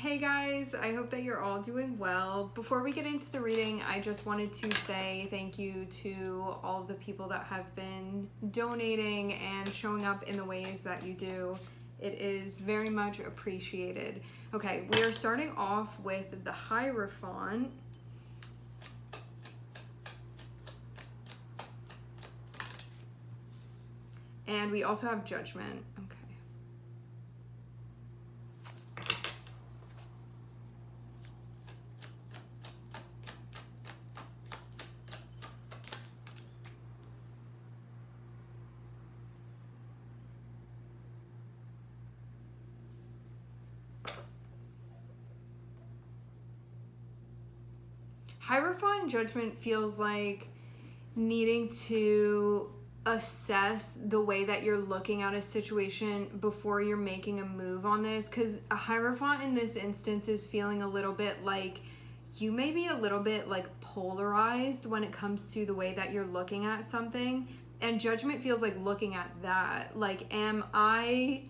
Hey guys, I hope that you're all doing well. Before we get into the reading, I just wanted to say thank you to all of the people that have been donating and showing up in the ways that you do. It is very much appreciated. Okay, we are starting off with the Hierophant. And we also have Judgment. Okay. Hierophant and Judgment feels like needing to assess the way that you're looking at a situation before you're making a move on this, because a Hierophant in this instance is feeling a little bit like you may be a little bit like polarized when it comes to the way that you're looking at something, and Judgment feels like looking at that like am I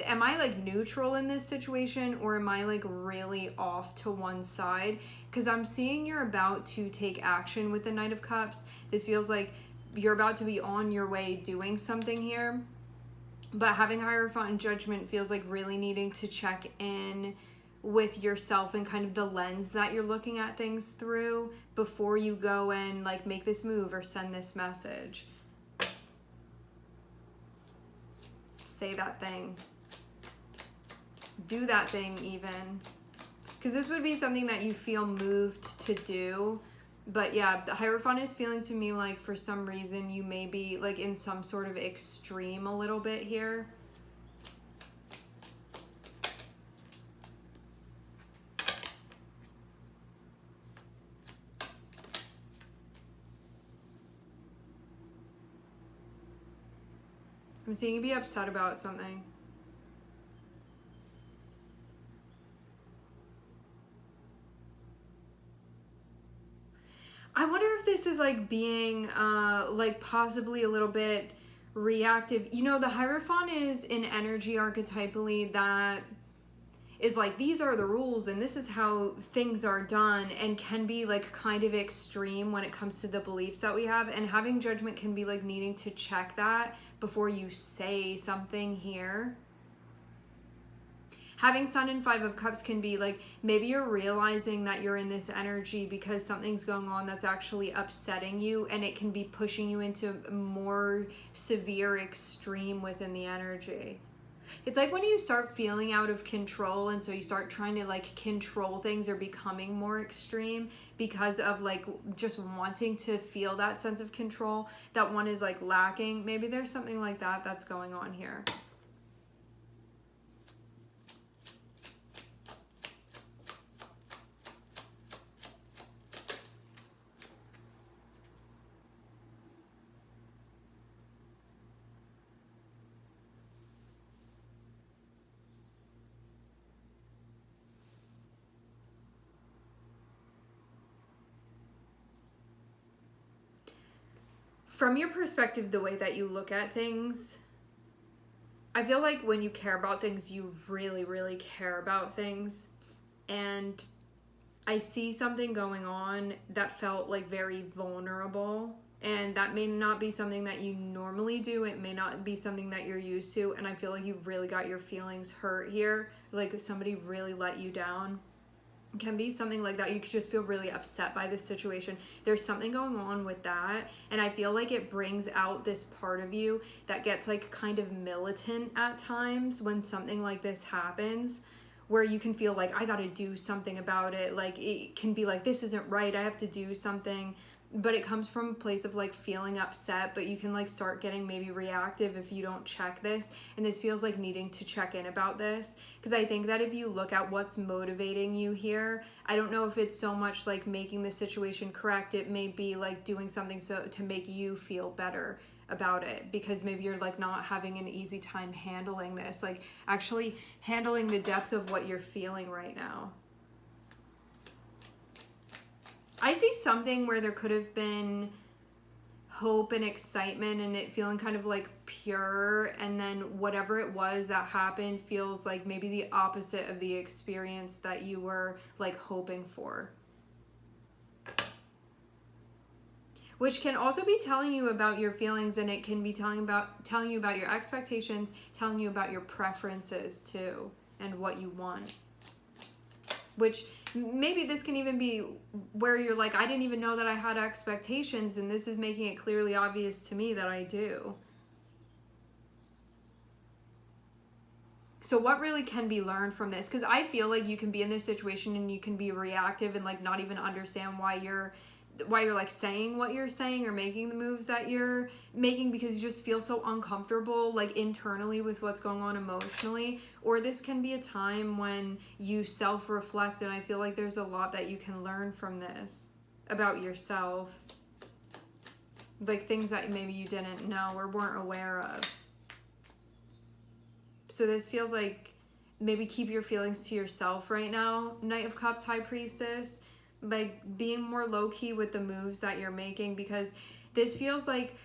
like neutral in this situation, or am I like really off to one side? Because I'm seeing you're about to take action with the Knight of Cups. This feels like you're about to be on your way doing something here. But having Hierophant and Judgment feels like really needing to check in with yourself and kind of the lens that you're looking at things through before you go and like make this move or send this message. Say that thing. Do that thing even. Because this would be something that you feel moved to do. But yeah, the Hierophant is feeling to me like for some reason you may be like in some sort of extreme a little bit here. I'm seeing you be upset about something. I wonder if this is like being like possibly a little bit reactive. You know, the Hierophant is an energy archetypally that is like, these are the rules and this is how things are done, and can be like kind of extreme when it comes to the beliefs that we have. And having Judgment can be like needing to check that before you say something here. Having Sun and Five of Cups can be like, maybe you're realizing that you're in this energy because something's going on that's actually upsetting you, and it can be pushing you into more severe extreme within the energy. It's like when you start feeling out of control, and so you start trying to like control things or becoming more extreme because of like just wanting to feel that sense of control that one is like lacking. Maybe there's something like that that's going on here. From your perspective, the way that you look at things, I feel like when you care about things, you really, really care about things. And I see something going on that felt like very vulnerable. And that may not be something that you normally do. It may not be something that you're used to. And I feel like you've really got your feelings hurt here. Like somebody really let you down. It can be something like that. You could just feel really upset by this situation. There's something going on with that, and I feel like it brings out this part of you that gets like kind of militant at times when something like this happens, where you can feel like I gotta do something about it. Like it can be like, this isn't right, I have to do something. But it comes from a place of like feeling upset, but you can like start getting maybe reactive if you don't check this. And this feels like needing to check in about this, because I think that if you look at what's motivating you here, I don't know if it's so much like making the situation correct. It may be like doing something so to make you feel better about it, because maybe you're like not having an easy time handling this, like actually handling the depth of what you're feeling right now. I see something where there could have been hope and excitement and it feeling kind of like pure, and then whatever it was that happened feels like maybe the opposite of the experience that you were like hoping for. Which can also be telling you about your feelings, and it can be telling you about your expectations, telling you about your preferences too, and what you want. Which maybe this can even be where you're like, I didn't even know that I had expectations, and this is making it clearly obvious to me that I do. So what really can be learned from this? Because I feel like you can be in this situation and you can be reactive and like not even understand why you're like saying what you're saying or making the moves that you're making, because you just feel so uncomfortable like internally with what's going on emotionally. Or this can be a time when you self-reflect, and I feel like there's a lot that you can learn from this about yourself, like things that maybe you didn't know or weren't aware of. So this feels like maybe keep your feelings to yourself right now, Knight of Cups, High Priestess. Like being more low-key with the moves that you're making, because this feels like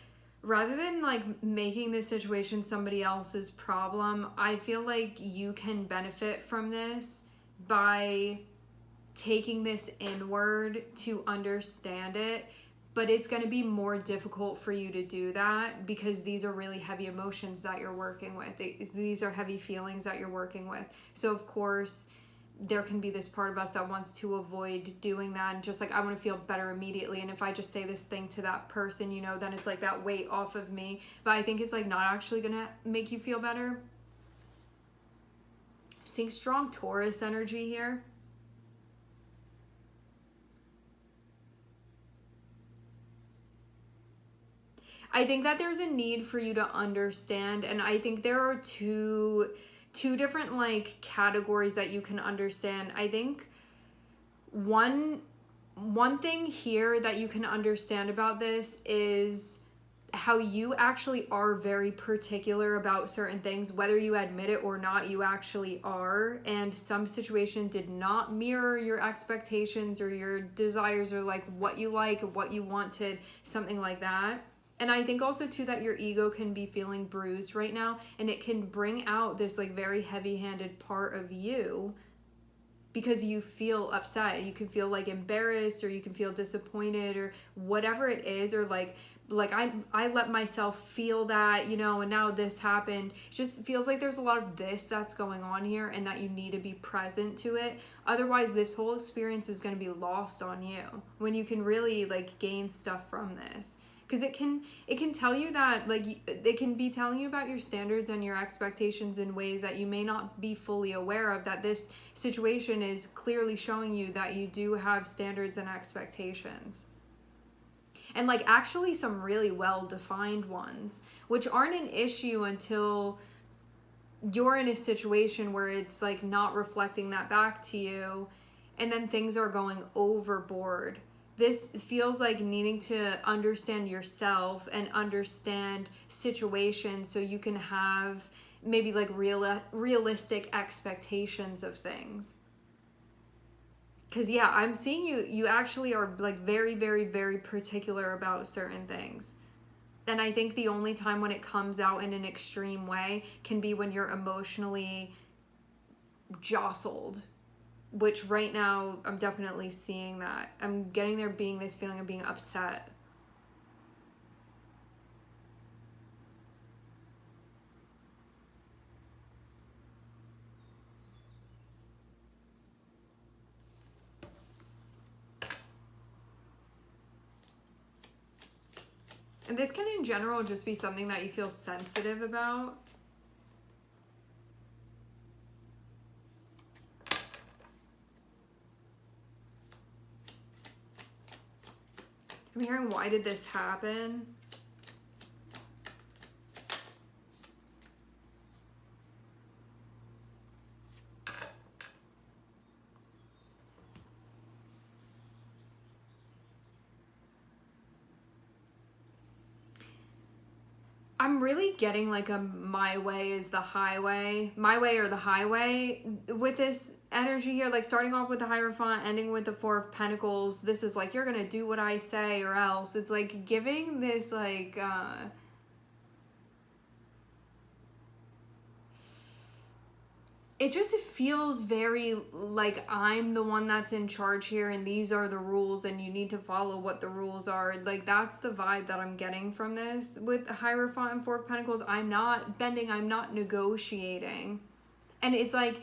rather than like making this situation somebody else's problem, I feel like you can benefit from this by taking this inward to understand it. But it's going to be more difficult for you to do that because these are really heavy emotions that you're working with. These are heavy feelings that you're working with. So of course there can be this part of us that wants to avoid doing that, and just like, I want to feel better immediately, and if I just say this thing to that person, you know, then it's like that weight off of me. But I think it's like not actually gonna make you feel better. I'm seeing strong Taurus energy here. I think that there's a need for you to understand, and I think there are two different like categories that you can understand. I think one thing here that you can understand about this is how you actually are very particular about certain things, whether you admit it or not. You actually are, and some situation did not mirror your expectations or your desires, or like what you wanted, something like that. And I think also too that your ego can be feeling bruised right now, and it can bring out this like very heavy-handed part of you because you feel upset. You can feel like embarrassed, or you can feel disappointed, or whatever it is, or like I let myself feel that, you know, and now this happened. It just feels like there's a lot of this that's going on here, and that you need to be present to it. Otherwise this whole experience is going to be lost on you when you can really like gain stuff from this. Because it can tell you that, like, it can be telling you about your standards and your expectations in ways that you may not be fully aware of, that this situation is clearly showing you that you do have standards and expectations. And, like, actually some really well-defined ones, which aren't an issue until you're in a situation where it's, like, not reflecting that back to you, and then things are going overboard. This feels like needing to understand yourself and understand situations so you can have maybe like realistic expectations of things. Because yeah, I'm seeing you actually are like very, very, very particular about certain things. And I think the only time when it comes out in an extreme way can be when you're emotionally jostled. Which right now, I'm definitely seeing that. I'm getting there being this feeling of being upset. And this can in general just be something that you feel sensitive about. I'm hearing, why did this happen? I'm really getting like a my way is the highway, my way or the highway with this energy here, like starting off with the Hierophant, ending with the Four of Pentacles. This is like, you're gonna do what I say or else. It's like giving this like it just feels very like I'm the one that's in charge here and these are the rules and you need to follow what the rules are. Like that's the vibe that I'm getting from this with Hierophant and Four of Pentacles. I'm not bending, I'm not negotiating. And it's like,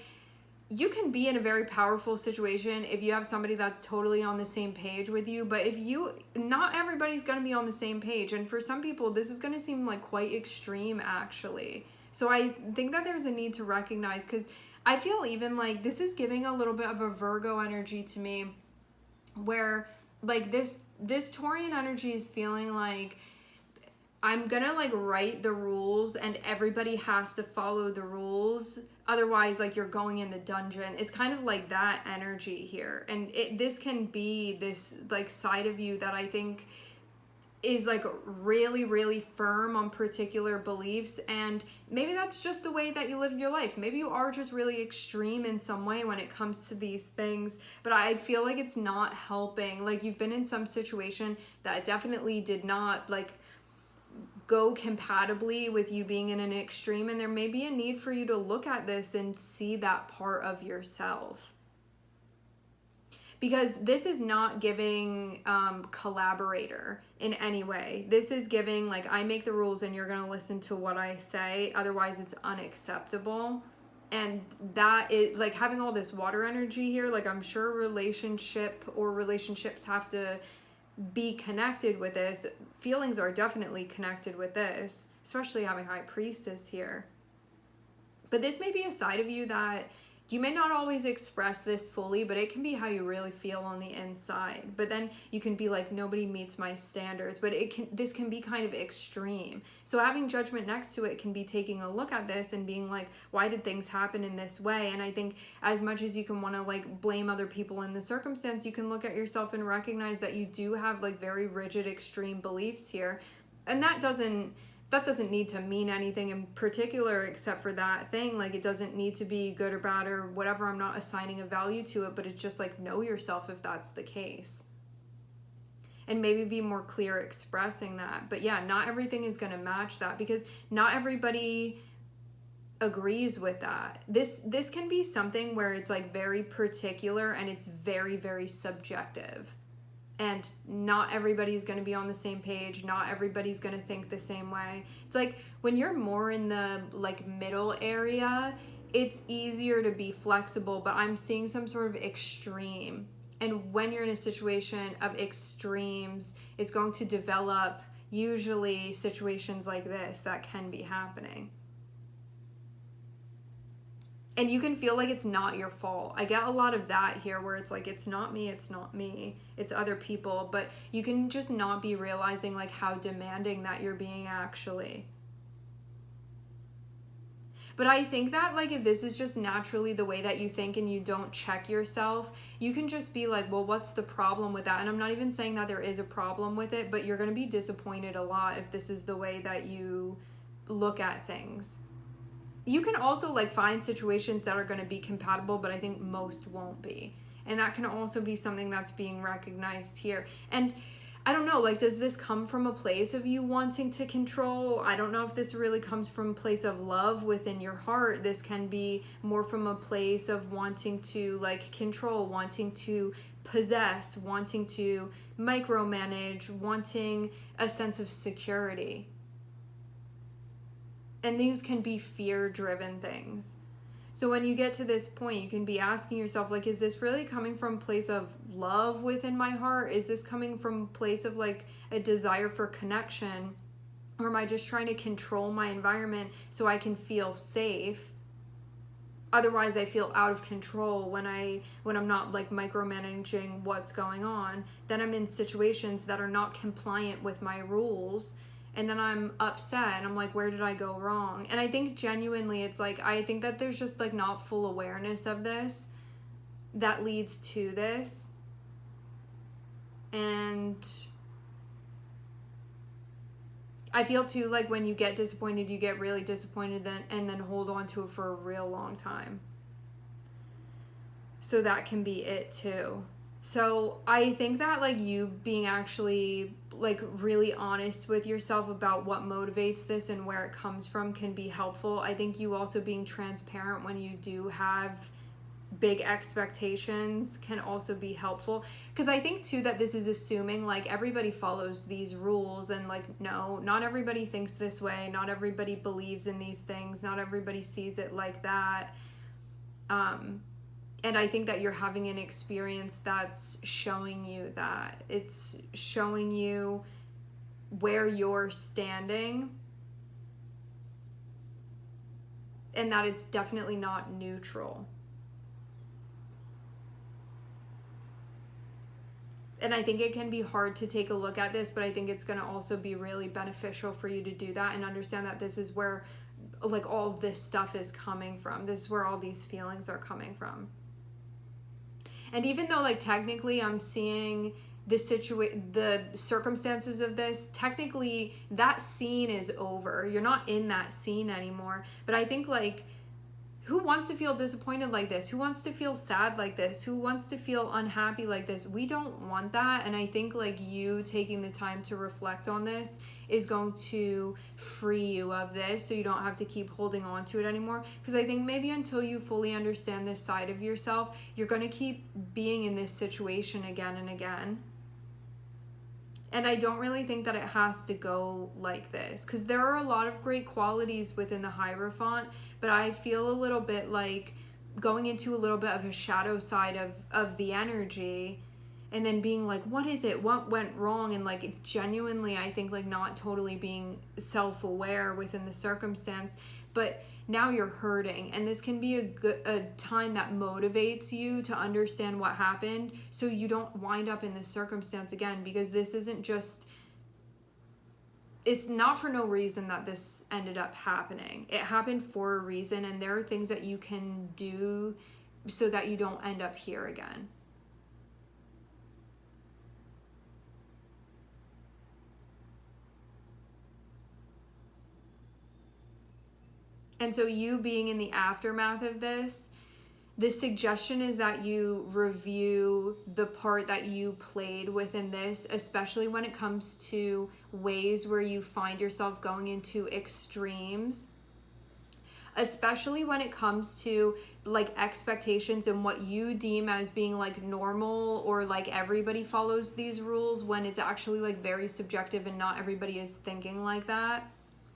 you can be in a very powerful situation if you have somebody that's totally on the same page with you, but if you, not everybody's going to be on the same page. And for some people, this is going to seem like quite extreme actually. So I think that there's a need to recognize, because I feel even like this is giving a little bit of a Virgo energy to me, where like this Taurian energy is feeling like I'm gonna like write the rules and everybody has to follow the rules. Otherwise, like you're going in the dungeon. It's kind of like that energy here. And this can be this like side of you that I think is like really, really firm on particular beliefs. And maybe that's just the way that you live your life. Maybe you are just really extreme in some way when it comes to these things. But I feel like it's not helping. Like you've been in some situation that definitely did not like go compatibly with you being in an extreme, and there may be a need for you to look at this and see that part of yourself, because this is not giving collaborator in any way. This is giving like, I make the rules and you're gonna listen to what I say, otherwise it's unacceptable. And that is like having all this water energy here. Like I'm sure relationships have to be connected with this. Feelings are definitely connected with this, especially having High Priestess here. But this may be a side of you that you may not always express this fully, but it can be how you really feel on the inside. But then you can be like, nobody meets my standards. But this can be kind of extreme. So having Judgment next to it can be taking a look at this and being like, why did things happen in this way? And I think as much as you can want to like blame other people in the circumstance, you can look at yourself and recognize that you do have like very rigid, extreme beliefs here. And that doesn't need to mean anything in particular except for that thing. Like it doesn't need to be good or bad or whatever. I'm not assigning a value to it, but it's just like, know yourself if that's the case. And maybe be more clear expressing that. But yeah, not everything is going to match that, because not everybody agrees with that. This can be something where it's like very particular and it's very, very subjective. And not everybody's going to be on the same page. Not everybody's going to think the same way. It's like when you're more in the like middle area, it's easier to be flexible, but I'm seeing some sort of extreme. And when you're in a situation of extremes, it's going to develop usually situations like this that can be happening. And you can feel like it's not your fault. I get a lot of that here where it's like, it's not me, it's other people. But you can just not be realizing like how demanding that you're being actually. But I think that like if this is just naturally the way that you think and you don't check yourself, you can just be like, well, what's the problem with that? And I'm not even saying that there is a problem with it, but you're going to be disappointed a lot if this is the way that you look at things. You can also like find situations that are going to be compatible, but I think most won't be. And that can also be something that's being recognized here. And I don't know, like, does this come from a place of you wanting to control? I don't know if this really comes from a place of love within your heart. This can be more from a place of wanting to like control, wanting to possess, wanting to micromanage, wanting a sense of security. And these can be fear-driven things. So when you get to this point, you can be asking yourself, like, is this really coming from a place of love within my heart? Is this coming from a place of, like, a desire for connection? Or am I just trying to control my environment so I can feel safe? Otherwise, I feel out of control when I'm not, like, micromanaging what's going on. Then I'm in situations that are not compliant with my rules. And then I'm upset and I'm like, where did I go wrong? And I think genuinely it's like, I think that there's just like not full awareness of this that leads to this. And I feel too like when you get disappointed, you get really disappointed and then hold on to it for a real long time. So that can be it too. So I think that like you being actually like really honest with yourself about what motivates this and where it comes from can be helpful. I think you also being transparent when you do have big expectations can also be helpful, because I think too that this is assuming like everybody follows these rules, and like no, not everybody thinks this way, not everybody believes in these things, not everybody sees it like that. And I think that you're having an experience that's showing you that. It's showing you where you're standing, and that it's definitely not neutral. And I think it can be hard to take a look at this, but I think it's going to also be really beneficial for you to do that and understand that this is where like all of this stuff is coming from. This is where all these feelings are coming from. And even though like technically I'm seeing the circumstances of this, technically that scene is over. You're not in that scene anymore. But I think like, who wants to feel disappointed like this? Who wants to feel sad like this? Who wants to feel unhappy like this? We don't want that. And I think like you taking the time to reflect on this is going to free you of this, so you don't have to keep holding on to it anymore. Because I think maybe until you fully understand this side of yourself, you're going to keep being in this situation again and again. And I don't really think that it has to go like this, because there are a lot of great qualities within the Hierophant, but I feel a little bit like going into a little bit of a shadow side of the energy, and then being like, what is it? What went wrong? And like genuinely, I think like not totally being self-aware within the circumstance, but now you're hurting, and this can be a time that motivates you to understand what happened, so you don't wind up in this circumstance again, because this isn't just, it's not for no reason that this ended up happening. It happened for a reason, and there are things that you can do so that you don't end up here again. And so you being in the aftermath of this, the suggestion is that you review the part that you played within this, especially when it comes to ways where you find yourself going into extremes, especially when it comes to like expectations and what you deem as being like normal, or like everybody follows these rules, when it's actually like very subjective and not everybody is thinking like that.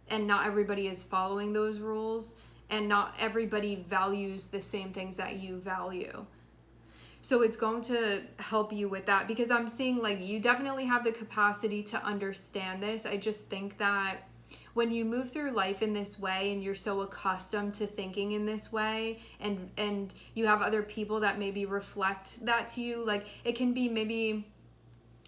And not everybody is following those rules, and not everybody values the same things that you value. So it's going to help you with that, because I'm seeing like you definitely have the capacity to understand this. I just think that when you move through life in this way, and you're so accustomed to thinking in this way, and you have other people that maybe reflect that to you, like it can be maybe,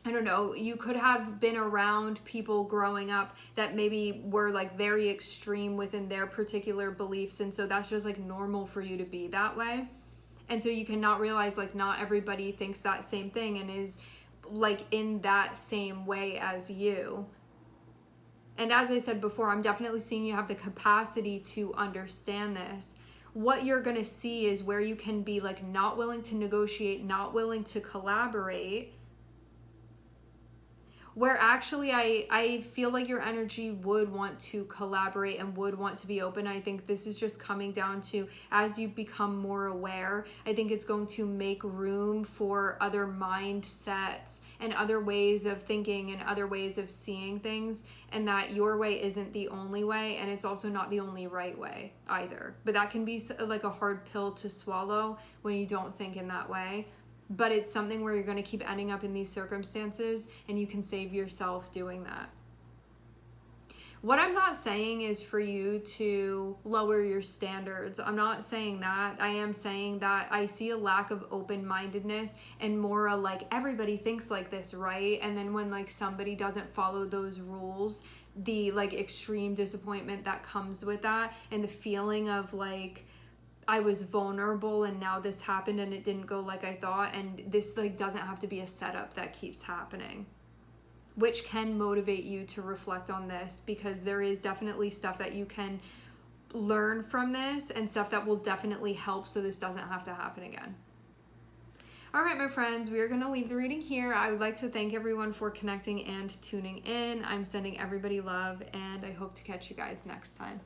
I don't know, you could have been around people growing up that maybe were like very extreme within their particular beliefs, and so that's just like normal for you to be that way. And so you cannot realize like not everybody thinks that same thing and is like in that same way as you. And as I said before, I'm definitely seeing you have the capacity to understand this. What you're going to see is where you can be like not willing to negotiate, not willing to collaborate, where actually I feel like your energy would want to collaborate and would want to be open. I think this is just coming down to, as you become more aware, I think it's going to make room for other mindsets and other ways of thinking and other ways of seeing things, and that your way isn't the only way, and it's also not the only right way either. But that can be like a hard pill to swallow when you don't think in that way. But it's something where you're going to keep ending up in these circumstances, and you can save yourself doing that. What I'm not saying is for you to lower your standards. I'm not saying that. I am saying that I see a lack of open-mindedness, and more like everybody thinks like this, right? And then when like somebody doesn't follow those rules, the like extreme disappointment that comes with that, and the feeling of like, I was vulnerable and now this happened and it didn't go like I thought, and this like doesn't have to be a setup that keeps happening. which can motivate you to reflect on this, because there is definitely stuff that you can learn from this and stuff that will definitely help so this doesn't have to happen again. All right, my friends, we are going to leave the reading here. I would like to thank everyone for connecting and tuning in. I'm sending everybody love, and I hope to catch you guys next time.